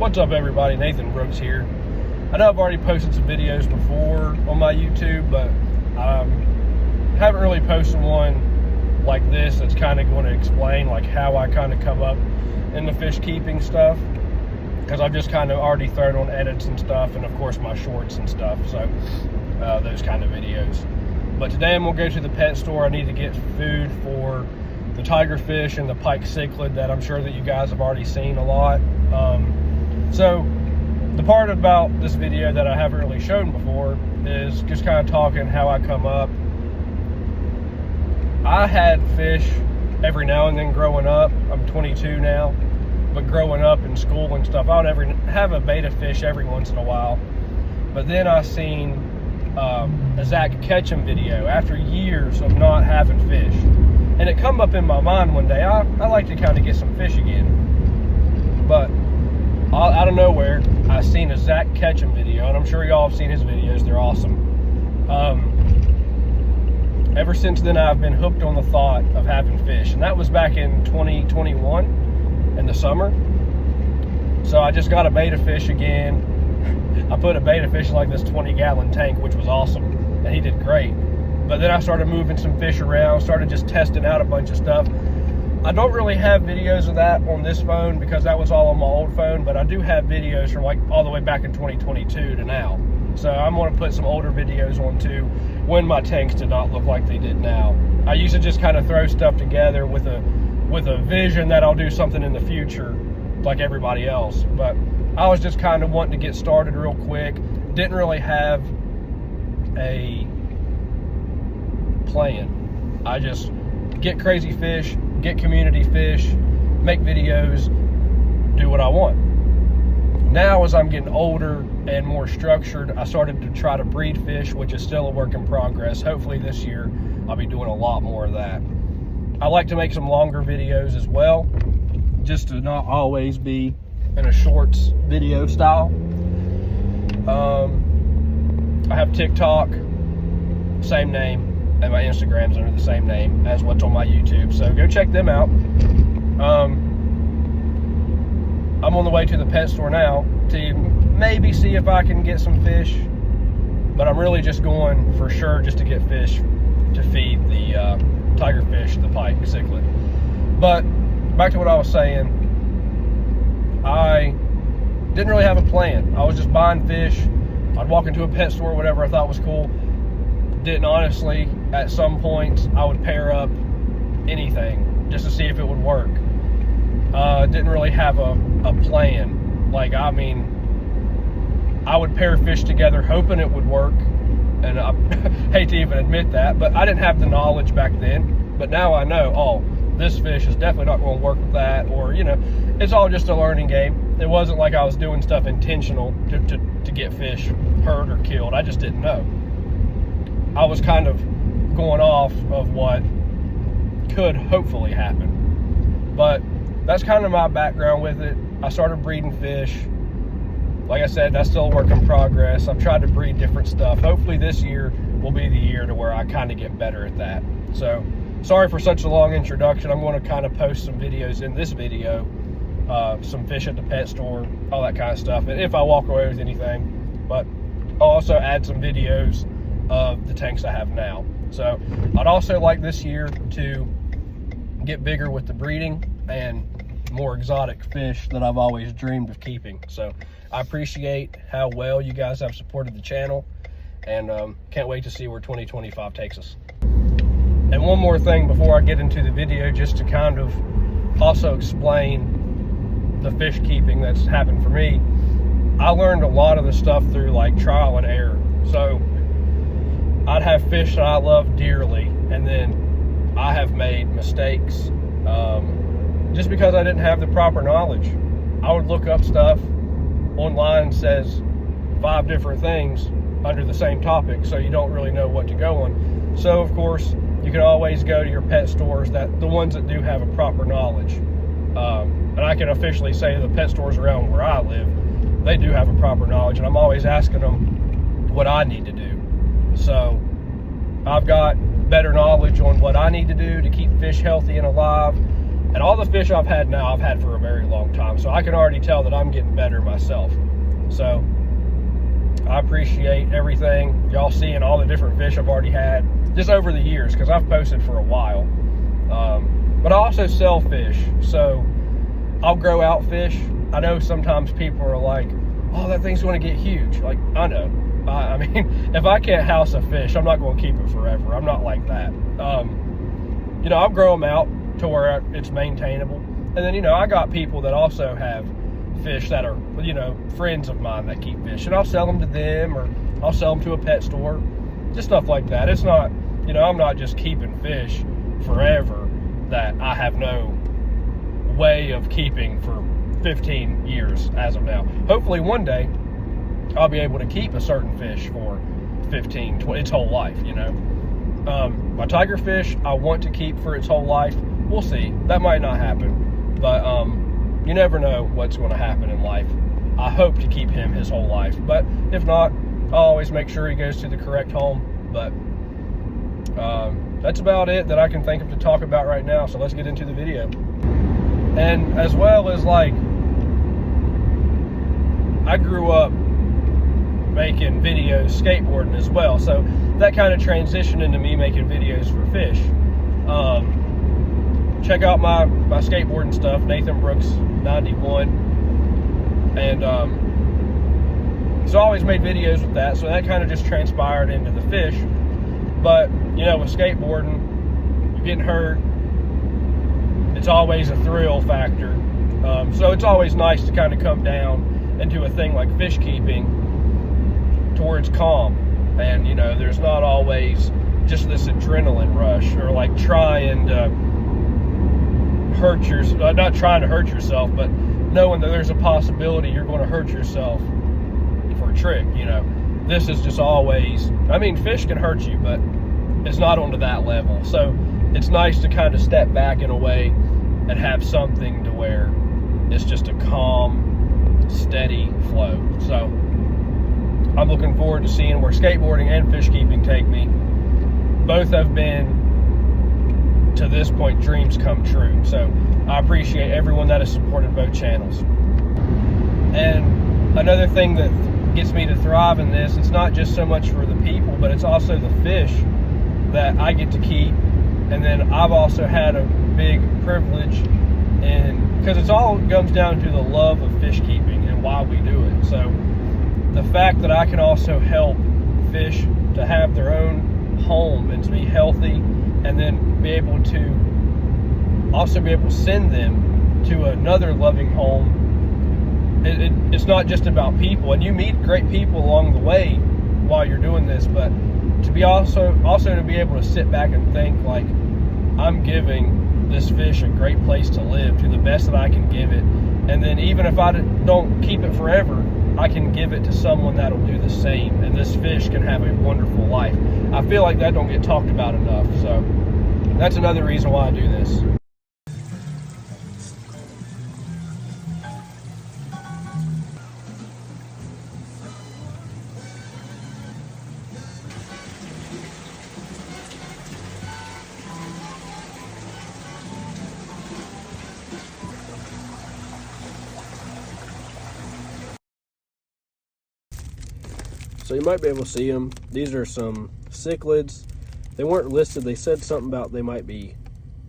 What's up, everybody? Nathan Brooks here. I know I've already posted some videos before on my YouTube, but haven't really posted one like this that's kind of going to explain like how I kind of come up in the fish keeping stuff, because I've just kind of already thrown on edits and stuff, and of course my shorts and stuff, so those kind of videos. But today I'm going to go to the pet store. I need to get food for the tigerfish and the pike cichlid that I'm sure that you guys have already seen a lot. So the part about this video that I haven't really shown before is just kind of talking how I come up. I had fish every now and then growing up. I'm 22 now, but growing up in school and stuff, I would have a betta fish every once in a while. But then I seen a Zach Ketchum video after years of not having fish, and it come up in my mind one day. I like to kind of get some fish again, but out of nowhere I seen a Zach Ketchum video, and I'm sure y'all have seen his videos. They're awesome. Ever since then I've been hooked on the thought of having fish, and that was back in 2021 in the summer. So I just got a betta fish again. I put a betta fish in like this 20-gallon tank, which was awesome, and he did great. But then I started moving some fish around, started just testing out a bunch of stuff. I don't really have videos of that on this phone because that was all on my old phone, but I do have videos from like all the way back in 2022 to now. So I'm going to put some older videos on too, when my tanks did not look like they did now. I used to just kind of throw stuff together with a vision that I'll do something in the future like everybody else. But I was just kind of wanting to get started real quick. Didn't really have a plan. I just get crazy fish, get community fish, make videos, do what I want. Now, as I'm getting older and more structured, I started to try to breed fish, which is still a work in progress. Hopefully this year I'll be doing a lot more of that. I like to make some longer videos as well, just to not always be in a shorts video style. I have TikTok, same name, and my Instagram's under the same name as what's on my YouTube, so go check them out. I'm on the way to the pet store now to maybe see if I can get some fish, but I'm really just going for sure just to get fish to feed the tigerfish, the pike cichlid. But back to what I was saying, I didn't really have a plan. I was just buying fish. I'd walk into a pet store, whatever I thought was cool. Didn't honestly, at some points, I would pair up anything just to see if it would work. Didn't really have a plan. Like, I mean, I would pair fish together hoping it would work, and I hate to even admit that, but I didn't have the knowledge back then. But now I know, oh, this fish is definitely not going to work with that, or, you know, it's all just a learning game. It wasn't like I was doing stuff intentional to get fish hurt or killed. I just didn't know. I was kind of going off of what could hopefully happen. But that's kind of my background with it. I started breeding fish. Like I said, that's still a work in progress. I've tried to breed different stuff. Hopefully this year will be the year to where I kind of get better at that. So sorry for such a long introduction. I'm going to kind of post some videos in this video, some fish at the pet store, all that kind of stuff, if I walk away with anything. But I'll also add some videos of the tanks I have now. So I'd also like this year to get bigger with the breeding and more exotic fish that I've always dreamed of keeping. So I appreciate how well you guys have supported the channel, and can't wait to see where 2025 takes us. And one more thing before I get into the video, just to kind of also explain the fish keeping that's happened for me. I learned a lot of the stuff through like trial and error. So I'd have fish that I love dearly, and then I have made mistakes just because I didn't have the proper knowledge. I would look up stuff online, says 5 different things under the same topic, so you don't really know what to go on. So of course you can always go to your pet stores, the ones that do have a proper knowledge. And I can officially say the pet stores around where I live, they do have a proper knowledge, and I'm always asking them what I need to do. So I've got better knowledge on what I need to do to keep fish healthy and alive, And all the fish I've had now, I've had for a very long time. So I can already tell that I'm getting better myself. So I appreciate everything. Y'all seeing all the different fish I've already had just over the years, because I've posted for a while. But I also sell fish. So I'll grow out fish. I know sometimes people are like, oh, that thing's going to get huge. Like, I know. I mean, if I can't house a fish, I'm not going to keep it forever. I'm not like that. You know, I'll grow them out to where it's maintainable. And then, you know, I got people that also have fish that are, you know, friends of mine that keep fish. And I'll sell them to them, or I'll sell them to a pet store. Just stuff like that. It's not, you know, I'm not just keeping fish forever that I have no way of keeping for 15 years as of now. Hopefully one day I'll be able to keep a certain fish for 15, 20, its whole life, you know. My tiger fish, I want to keep for its whole life. We'll see. That might not happen. But you never know what's going to happen in life. I hope to keep him his whole life. But if not, I'll always make sure he goes to the correct home. But that's about it that I can think of to talk about right now. So let's get into the video. And as well as, like, I grew up making videos skateboarding as well, so that kind of transitioned into me making videos for fish. Check out my skateboarding stuff, Nathan Brooks 91, and so I always made videos with that, so that kind of just transpired into the fish. But you know, with skateboarding, you're getting hurt, it's always a thrill factor, so it's always nice to kind of come down and do a thing like fish keeping towards calm. And you know, there's not always just this adrenaline rush, or like trying to hurt yourself, not trying to hurt yourself, but knowing that there's a possibility you're going to hurt yourself for a trick. You know, this is just always, I mean, fish can hurt you, but it's not onto that level. So it's nice to kind of step back in a way and have something to where it's just a calm, steady flow. So I'm looking forward to seeing where skateboarding and fish keeping take me. Both have been, to this point, dreams come true. So I appreciate everyone that has supported both channels. And another thing that gets me to thrive in this, it's not just so much for the people, but it's also the fish that I get to keep. And then I've also had a big privilege, and because it's all comes down to the love of fish keeping and why we do it. So the fact that I can also help fish to have their own home and to be healthy, and then be able to also be able to send them to another loving home. It's not just about people, and you meet great people along the way while you're doing this, but to be also to be able to sit back and think, like, I'm giving this fish a great place to live to the best that I can give it. And then even if I don't keep it forever, I can give it to someone that'll do the same, and this fish can have a wonderful life. I feel like that don't get talked about enough, so that's another reason why I do this. So you might be able to see them. These are some cichlids. They weren't listed. They said something about they might be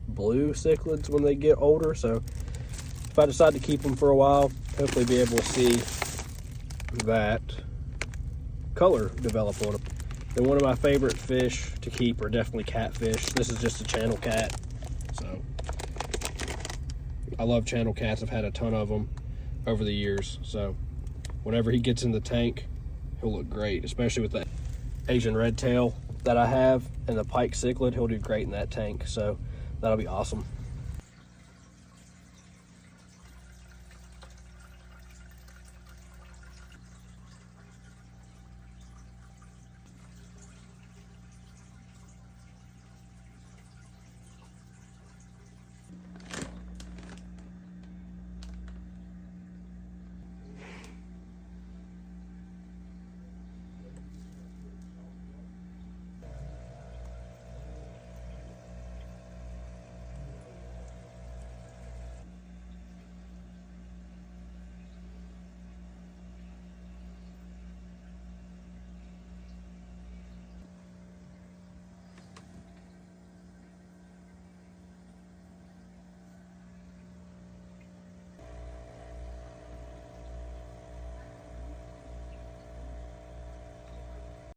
blue cichlids when they get older. So if I decide to keep them for a while, hopefully be able to see that color develop on them. And one of my favorite fish to keep are definitely catfish. This is just a channel cat. So I love channel cats. I've had a ton of them over the years. So whenever he gets in the tank, he'll look great, especially with the Asian red tail that I have and the pike cichlid. He'll do great in that tank, so that'll be awesome.